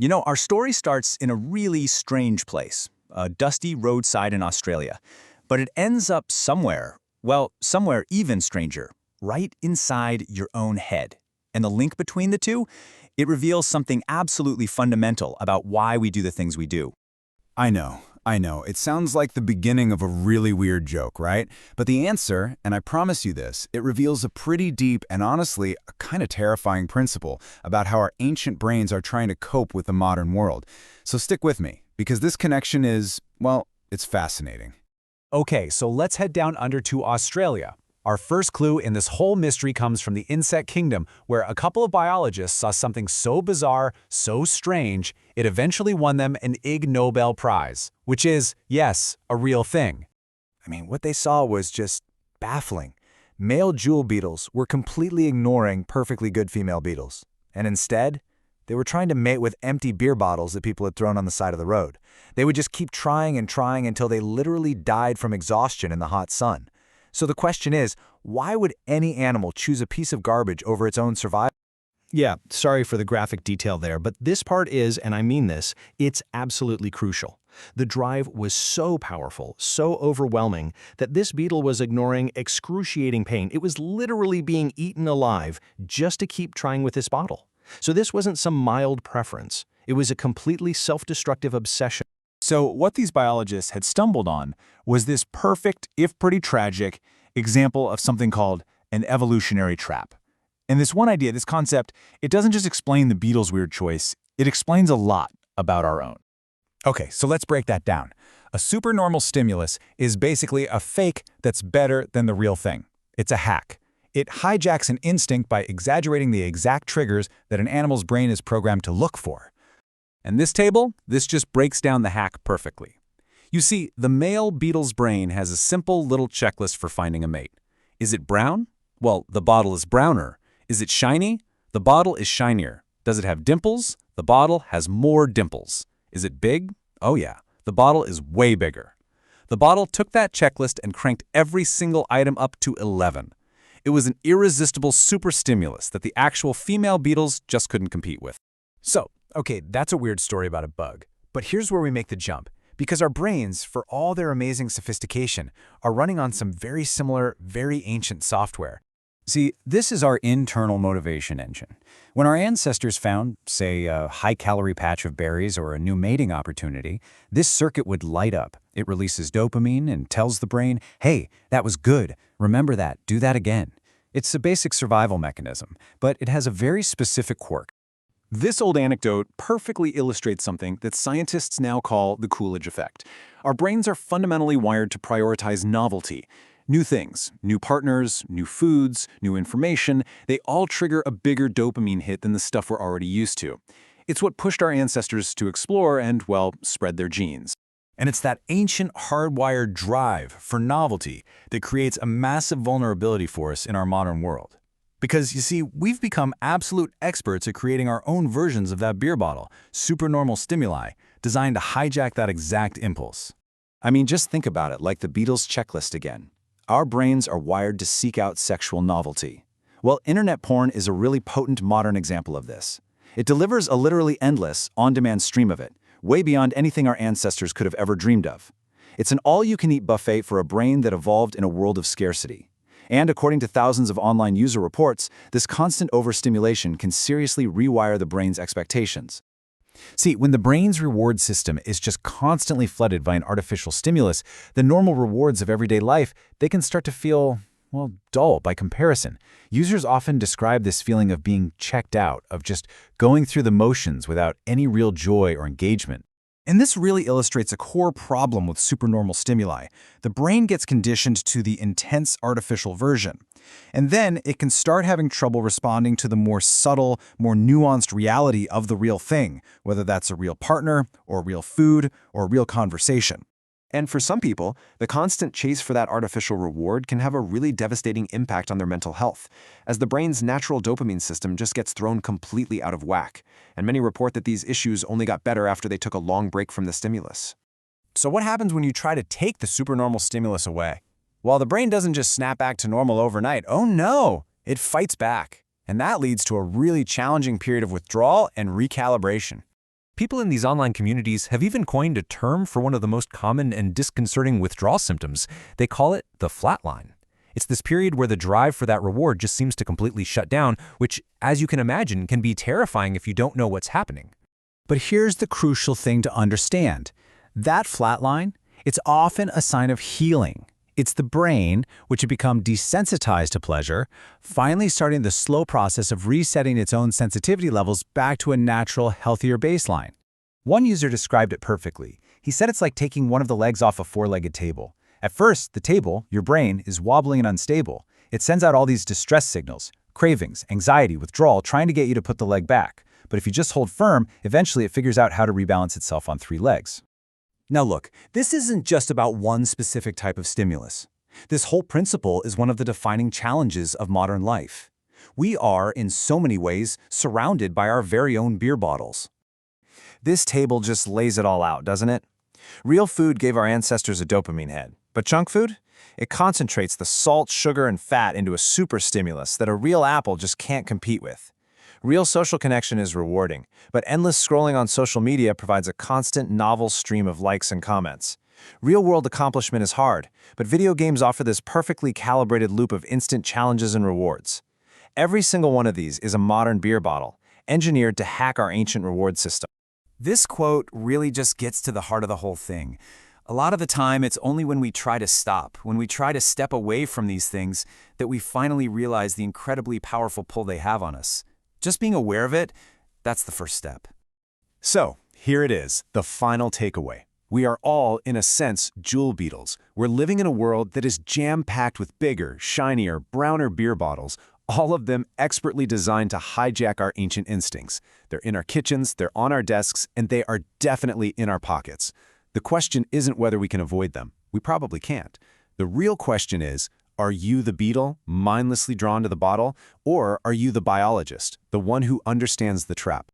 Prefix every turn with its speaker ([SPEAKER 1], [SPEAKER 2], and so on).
[SPEAKER 1] Our story starts in a really strange place, a dusty roadside in Australia. But it ends up somewhere, well, somewhere even stranger, right inside your own head. And the link between the two? It reveals something absolutely fundamental about why we do the things we do.
[SPEAKER 2] I know. It sounds like the beginning of a really weird joke, right? But the answer, and I promise you this, it reveals a pretty deep and honestly a kind of terrifying principle about how our ancient brains are trying to cope with the modern world. So stick with me, because this connection is, well, it's fascinating.
[SPEAKER 3] Okay, so let's head down under to Australia. Our first clue in this whole mystery comes from the insect kingdom, where a couple of biologists saw something so bizarre, so strange, it eventually won them an Ig Nobel Prize, which is, yes, a real thing.
[SPEAKER 4] What they saw was just baffling. Male jewel beetles were completely ignoring perfectly good female beetles. And instead, they were trying to mate with empty beer bottles that people had thrown on the side of the road. They would just keep trying and trying until they literally died from exhaustion in the hot sun. So the question is, why would any animal choose a piece of garbage over its own survival?
[SPEAKER 5] Yeah, sorry for the graphic detail there, but this part is, and I mean this, it's absolutely crucial. The drive was so powerful, so overwhelming, that this beetle was ignoring excruciating pain. It was literally being eaten alive just to keep trying with this bottle. So this wasn't some mild preference. It was a completely self-destructive obsession.
[SPEAKER 1] So what these biologists had stumbled on was this perfect, if pretty tragic, example of something called an evolutionary trap. And this one idea, this concept, it doesn't just explain the beetle's weird choice, it explains a lot about our own. Okay, so let's break that down. A supernormal stimulus is basically a fake that's better than the real thing. It's a hack. It hijacks an instinct by exaggerating the exact triggers that an animal's brain is programmed to look for. And this table, this just breaks down the hack perfectly. You see, the male beetle's brain has a simple little checklist for finding a mate. Is it brown? Well, the bottle is browner. Is it shiny? The bottle is shinier. Does it have dimples? The bottle has more dimples. Is it big? Oh yeah, the bottle is way bigger. The bottle took that checklist and cranked every single item up to 11. It was an irresistible super stimulus that the actual female beetles just couldn't compete with.
[SPEAKER 3] So, okay, that's a weird story about a bug. But here's where we make the jump. Because our brains, for all their amazing sophistication, are running on some very similar, very ancient software.
[SPEAKER 1] See, this is our internal motivation engine. When our ancestors found, say, a high-calorie patch of berries or a new mating opportunity, this circuit would light up. It releases dopamine and tells the brain, hey, that was good. Remember that. Do that again. It's a basic survival mechanism, but it has a very specific quirk. This old anecdote perfectly illustrates something that scientists now call the Coolidge Effect. Our brains are fundamentally wired to prioritize novelty. New things, new partners, new foods, new information, they all trigger a bigger dopamine hit than the stuff we're already used to. It's what pushed our ancestors to explore and, well, spread their genes.
[SPEAKER 3] And it's that ancient hardwired drive for novelty that creates a massive vulnerability for us in our modern world. Because, you see, we've become absolute experts at creating our own versions of that beer bottle, supernormal stimuli, designed to hijack that exact impulse.
[SPEAKER 1] Just think about it like the Beatles' checklist again. Our brains are wired to seek out sexual novelty. Well, internet porn is a really potent modern example of this. It delivers a literally endless, on-demand stream of it, way beyond anything our ancestors could have ever dreamed of. It's an all-you-can-eat buffet for a brain that evolved in a world of scarcity. And according to thousands of online user reports, this constant overstimulation can seriously rewire the brain's expectations.
[SPEAKER 3] See, when the brain's reward system is just constantly flooded by an artificial stimulus, the normal rewards of everyday life, they can start to feel, well, dull by comparison. Users often describe this feeling of being checked out, of just going through the motions without any real joy or engagement. And this really illustrates a core problem with supernormal stimuli. The brain gets conditioned to the intense artificial version. And then it can start having trouble responding to the more subtle, more nuanced reality of the real thing, whether that's a real partner, or real food, or real conversation.
[SPEAKER 4] And for some people, the constant chase for that artificial reward can have a really devastating impact on their mental health, as the brain's natural dopamine system just gets thrown completely out of whack. And many report that these issues only got better after they took a long break from the stimulus.
[SPEAKER 3] So what happens when you try to take the supernormal stimulus away? Well, the brain doesn't just snap back to normal overnight. Oh no, it fights back. And that leads to a really challenging period of withdrawal and recalibration.
[SPEAKER 6] People in these online communities have even coined a term for one of the most common and disconcerting withdrawal symptoms. They call it the flatline. It's this period where the drive for that reward just seems to completely shut down, which, as you can imagine, can be terrifying if you don't know what's happening.
[SPEAKER 3] But here's the crucial thing to understand. That flatline, it's often a sign of healing. It's the brain, which had become desensitized to pleasure, finally starting the slow process of resetting its own sensitivity levels back to a natural, healthier baseline. One user described it perfectly. He said it's like taking one of the legs off a four-legged table. At first, the table, your brain, is wobbling and unstable. It sends out all these distress signals, cravings, anxiety, withdrawal, trying to get you to put the leg back. But if you just hold firm, eventually it figures out how to rebalance itself on three legs.
[SPEAKER 4] Now look, this isn't just about one specific type of stimulus. This whole principle is one of the defining challenges of modern life. We are, in so many ways, surrounded by our very own beer bottles. This table just lays it all out, doesn't it? Real food gave our ancestors a dopamine head, but junk food? It concentrates the salt, sugar, and fat into a super stimulus that a real apple just can't compete with. Real social connection is rewarding, but endless scrolling on social media provides a constant, novel stream of likes and comments. Real-world accomplishment is hard, but video games offer this perfectly calibrated loop of instant challenges and rewards. Every single one of these is a modern beer bottle, engineered to hack our ancient reward system. This quote really just gets to the heart of the whole thing. A lot of the time, it's only when we try to stop, when we try to step away from these things, that we finally realize the incredibly powerful pull they have on us. Just being aware of it, that's the first step. So, here it is, the final takeaway. We are all, in a sense, jewel beetles. We're living in a world that is jam-packed with bigger, shinier, browner beer bottles, all of them expertly designed to hijack our ancient instincts. They're in our kitchens, they're on our desks, and they are definitely in our pockets. The question isn't whether we can avoid them. We probably can't. The real question is, are you the beetle, mindlessly drawn to the bottle, or are you the biologist, the one who understands the trap?